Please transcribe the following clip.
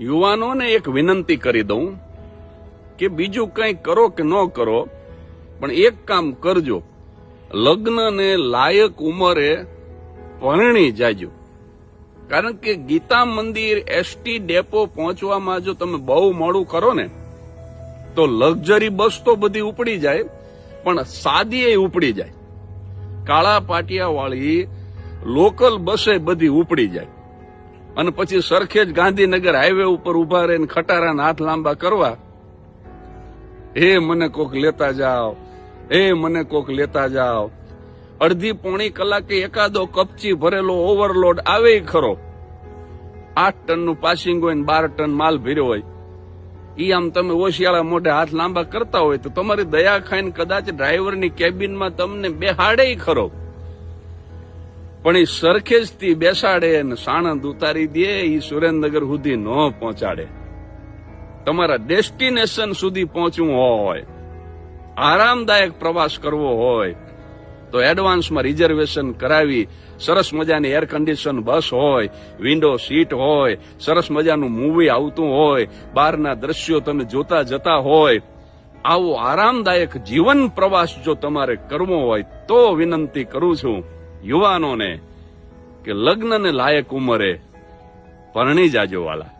યુવાનોને એક વિનંતી કરી દઉં કે બીજું કંઈ કરો કે ન કરો, પણ એક કામ કરજો, લગ્નને લાયક ઉંમરે પરણી જાજો. કારણ કે ગીતા મંદિર એસટી ડેપો પહોંચવામાં જો તમે બહુ મોડું કરો ને તો લક્ઝરી બસ તો બધી ઉપડી જાય, પણ સાદી એ ઉપડી જાય. કાળા પાટિયા વાળી લોકલ બસે બધી ઉપડી જાય અને પછી સરખેજ ગાંધીનગર હાઈવે ઉપર ઉભા રહીને ખટારાના હાથ લાંબા કરવા, એ મને કોક લેતા જાઓ, એ મને કોક લેતા જાઓ. અડધી પોણી કલાકે એકાદો કપચી ભરેલો ઓવરલોડ આવે ખરો, 8 ટનનું પાસિંગ હોય ને 12 ટન માલ ભર્યો હોય, ઈ આમ તમે ઓશિયાળા મોઢે હાથ લાંબા કરતા હોય તો તમારી દયા ખાઈને કદાચ ડ્રાઈવરની કેબિનમાં તમને બેહાડે ખરો, પણ એ સરખેજથી બેસાડે ને સાણંદ ઉતારી દે, એ સુરેન્દ્રનગર સુધી ન પહોંચાડે. તમારા ડેસ્ટિનેશન સુધી પહોંચવું હોય, આરામદાયક પ્રવાસ કરવો હોય તો એડવાન્સમાં રિઝર્વેશન કરાવી, સરસ મજાની એર કન્ડિશન બસ હોય, વિન્ડો સીટ હોય, સરસ મજાનું મૂવી આવતું હોય, બહારના દ્રશ્યો તમે જોતા જતા હોય, આવો આરામદાયક જીવન પ્રવાસ જો તમારે કરવો હોય તો વિનંતી કરું છું યુવાનોને કે લગ્નને લાયક ઉંમરે પરણી જાજો વાલા.